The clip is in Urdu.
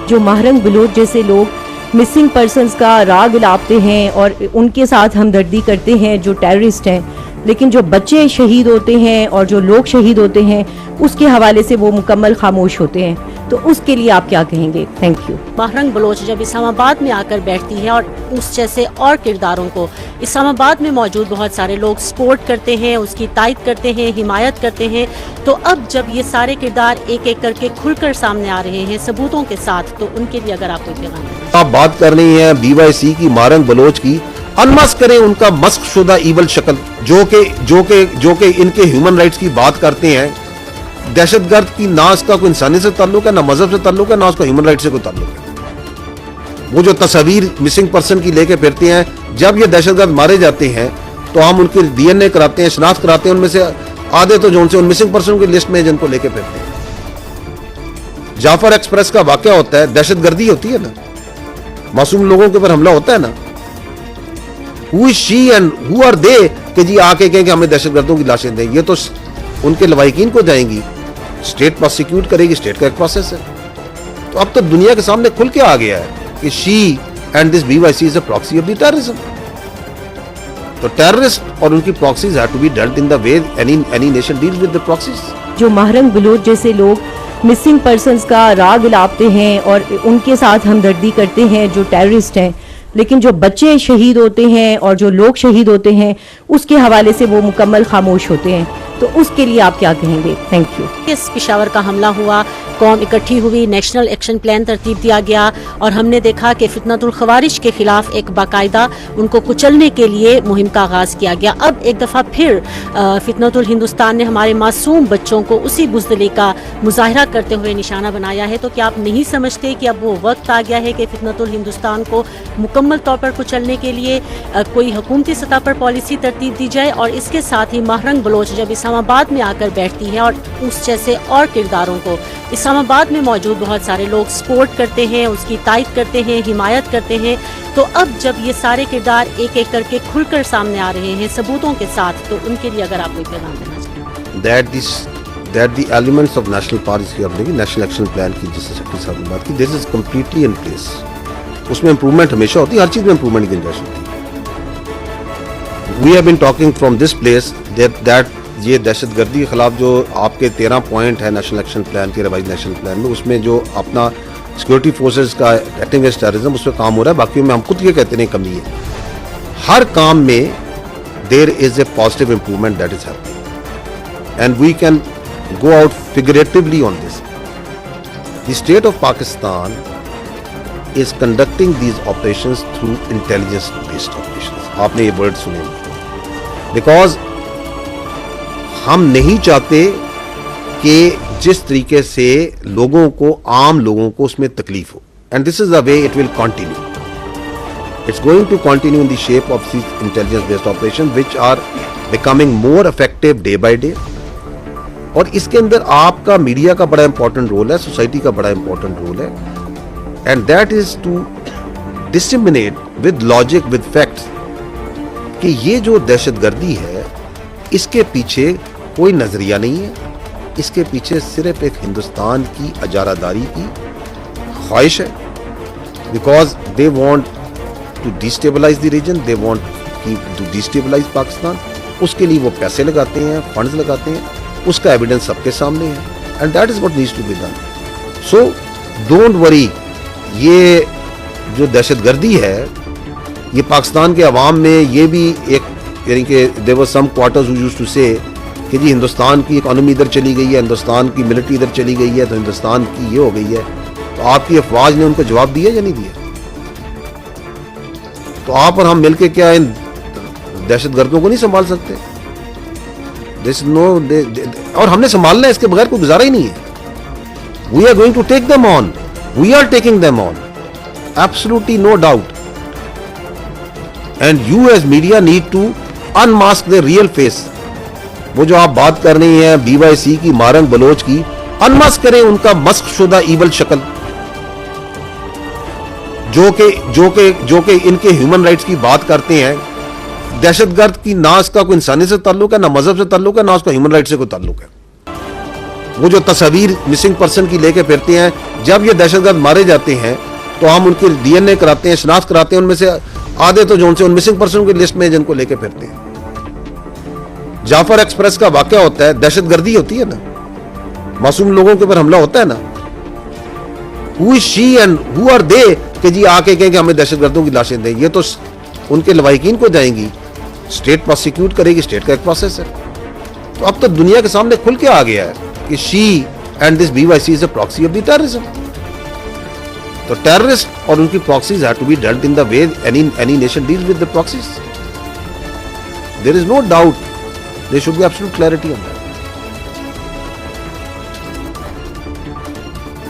جو ماہرنگ بلوچ جیسے لوگ مسنگ پرسنز کا راگ الاپتے ہیں اور ان کے ساتھ ہمدردی کرتے ہیں جو ٹیررسٹ ہیں، لیکن جو بچے شہید ہوتے ہیں اور جو لوگ شہید ہوتے ہیں اس کے حوالے سے وہ مکمل خاموش ہوتے ہیں، تو اس کے لیے آپ کیا کہیں گے؟ Thank you. ماہرنگ بلوچ جب اسلام آباد میں آ کر بیٹھتی ہے اور اس جیسے اور کرداروں کو اسلام آباد میں موجود بہت سارے لوگ سپورٹ کرتے ہیں، اس کی تائید کرتے ہیں، حمایت کرتے ہیں، تو اب جب یہ سارے کردار ایک ایک کر کے کھل کر سامنے آ رہے ہیں ثبوتوں کے ساتھ، تو ان کے لیے اگر آپ کوئی پیغام دیں۔ آپ بات کر رہی ہیں بی وائی سی کی، ماہرنگ بلوچ کی، انمسک کریں ان کا مسخ شدہ ایول شکل جو کہ ان کے ہیومن رائٹس کی بات کرتے ہیں۔ دہشت گرد کی نہ اس کا کوئی انسانی سے تعلق ہے، نہ مذہب سے تعلق ہے، نہ اس کا ہیومن رائٹ سے کوئی تعلق ہے۔ وہ جو تصاویر مسنگ پرسن کی لے کے پھرتے ہیں، جب یہ دہشت گرد مارے جاتے ہیں تو ہم ان کی ڈی این اے کراتے ہیں، شناخت کراتے ہیں، ان میں سے آدھے تو جو ان سے ان مسنگ پرسن کی لسٹ میں جن کو لے کے پھرتے ہیں۔ جعفر ایکسپریس کا واقعہ ہوتا ہے، دہشت گردی ہوتی ہے نا، معصوم لوگوں کے اوپر حملہ ہوتا ہے نا۔ Who is she and who are they کہ جی آ کے کہیں کہ ہمیں دہشت گردوں کی لاشیں دیں؟ یہ تو ان کے لواحقین کو جائیں گی، اسٹیٹ پروسیکیوٹ کرے گی، اسٹیٹ کا ایک پروسیس ہے۔ تو اب تو دنیا کے سامنے کھل کے آ گیا ہے کہ she and this BYC is a proxy of the terrorism۔ تو ٹیررسٹ اور ان کی proxies have to be dealt in the way any nation deals with the proxies۔ جو ماہرنگ بلوچ جیسے لوگ مسنگ پرسنز کا راگ الاپتے ہیں اور ان کے ساتھ ہمدردی کرتے ہیں جو ٹیررسٹ ہیں، لیکن جو بچے شہید ہوتے ہیں اور جو لوگ شہید ہوتے ہیں اس کے حوالے سے وہ مکمل خاموش ہوتے ہیں، تو اس کے لیے آپ کیا کہیں گے؟ Thank you. اس پشاور کا حملہ ہوا، قوم اکٹھی ہوئی، نیشنل ایکشن پلان ترتیب دیا گیا، اور ہم نے دیکھا کہ فتنۃ الخوارج کے خلاف ایک باقاعدہ ان کو کچلنے کے لیے مہم کا آغاز کیا گیا۔ اب ایک دفعہ پھر فتنۃ الہندوستان نے ہمارے معصوم بچوں کو اسی بزدلی کا مظاہرہ کرتے ہوئے نشانہ بنایا ہے، تو کیا آپ نہیں سمجھتے کہ اب وہ وقت آ گیا ہے کہ فتنۃ الہندوستان کو مکمل طور پر کچلنے کے لیے کوئی حکومتی سطح پر پالیسی ترتیب دی جائے؟ اور اس کے ساتھ ہی ماہرنگ بلوچ جب اسلام آباد میں آ کر بیٹھتی ہے اور اس جیسے اور کرداروں کو اسلام آباد میں موجود بہت سارے لوگ سپورٹ کرتے ہیں، اس کی تائید کرتے ہیں، حمایت کرتے ہیں، تو اب جب یہ سارے کردار ایک ایک کر کے کھل کر سامنے آ رہے ہیں ثبوتوں کے ساتھ، تو ان کے لیے اگر آپ کوئی پیغام دینا چاہیں۔ that the elements of national policy of the national action plan کی جس سے سیکرٹری صاحب نے بات کی، this is completely in place۔ اس میں امپروومنٹ ہمیشہ ہوتی ہے، ہر چیز میں امپروومنٹ کی گنجائش ہوتی ہے۔ we have been talking from this place that یہ دہشت گردی کے خلاف جو آپ کے 13 پوائنٹ ہے نیشنل ایکشن پلان کے، ریوائز نیشنل پلان میں، اس میں جو اپنا سیکورٹی فورسز کا ایکٹنگ اگینسٹ ٹیررزم اس پہ کام ہو رہا ہے، باقی میں ہم خود یہ کہتے ہیں کمی ہے۔ ہر کام میں there is a positive improvement that is happening and we can go out figuratively on this۔ The state of Pakistan is conducting these operations through intelligence based operations۔ آپ نے یہ ورڈ سنے because ہم نہیں چاہتے کہ جس طریقے سے لوگوں کو، عام لوگوں کو اس میں تکلیف ہو، and this is the way it will continue۔ It's going to continue in the shape of these intelligence based operations which are becoming more effective day by day۔ اور اس کے اندر آپ کا میڈیا کا بڑا امپورٹنٹ رول ہے، سوسائٹی کا بڑا امپورٹنٹ رول ہے، and that is to disseminate with logic with facts کہ یہ جو دہشت گردی ہے اس کے پیچھے کوئی نظریہ نہیں ہے، اس کے پیچھے صرف ایک ہندوستان کی اجارہ داری کی خواہش ہے، because they want to destabilise the region, they want to destabilise Pakistan. اس کے لیے وہ پیسے لگاتے ہیں، فنڈز لگاتے ہیں، اس کا ایویڈنس سب کے سامنے ہے، and that is what needs to be done. So don't worry, یہ جو دہشت گردی ہے یہ پاکستان کے عوام میں یہ بھی ایک، یعنی کہ there were some quarters who used to say کہ جی ہندوستان کی اکانومی ادھر چلی گئی ہے، ہندوستان کی ملٹری ادھر چلی گئی ہے، تو ہندوستان کی یہ ہو گئی ہے۔ تو آپ کی افواج نے ان کو جواب دیا یا نہیں دیا؟ تو آپ اور ہم مل کے کیا ان دہشت گردوں کو نہیں سنبھال سکتے؟ اور ہم نے سنبھالنا ہے، اس کے بغیر کوئی گزارا ہی نہیں ہے۔ We are going to take them on. We are taking them on. Absolutely no doubt. And you as media need to unmask their real face۔ وہ جو آپ بات کر رہی ہیں بی وائی سی کی، ماہرنگ بلوچ کی، انمسک کریں ان کا مسخ شدہ ایول شکل جو کہ ان کے ہیومن رائٹس کی بات کرتے ہیں۔ دہشت گرد کی نہ اس کا کوئی انسانی سے تعلق ہے، نہ مذہب سے تعلق ہے، نہ اس کا ہیومن رائٹ سے کوئی تعلق ہے۔ وہ جو تصاویر مسنگ پرسن کی لے کے پھرتے ہیں, جب یہ دہشت گرد مارے جاتے ہیں تو ہم ان کی ڈی این اے کراتے ہیں, شناخت کراتے ہیں, ان میں سے آدھے تو جو ان سے ان مسنگ پرسن کی لسٹ میں جن کو لے کے پھرتے ہیں. جعفر ایکسپریس کا واقعہ ہوتا ہے, دہشت گردی ہوتی ہے نا, معصوم لوگوں کے اوپر حملہ ہوتا ہے نا. Who is she and who are they کہ جی آ کے کہیں کہ ہمیں دہشت گردوں کی لاشیں دیں. یہ تو ان کے لواحقین کو جائیں گی, اسٹیٹ پروسیکیوٹ کرے گی, اسٹیٹ کا ایک پروسیس ہے. تو اب تو دنیا کے سامنے کھل کے آ گیا ہے کہ she and this BYC is a proxy of the terrorism. تو ٹیررسٹ اور ان کی proxies have to be dealt in the way any nation deals with the proxies. There is no doubt. There should be absolute clarity on that.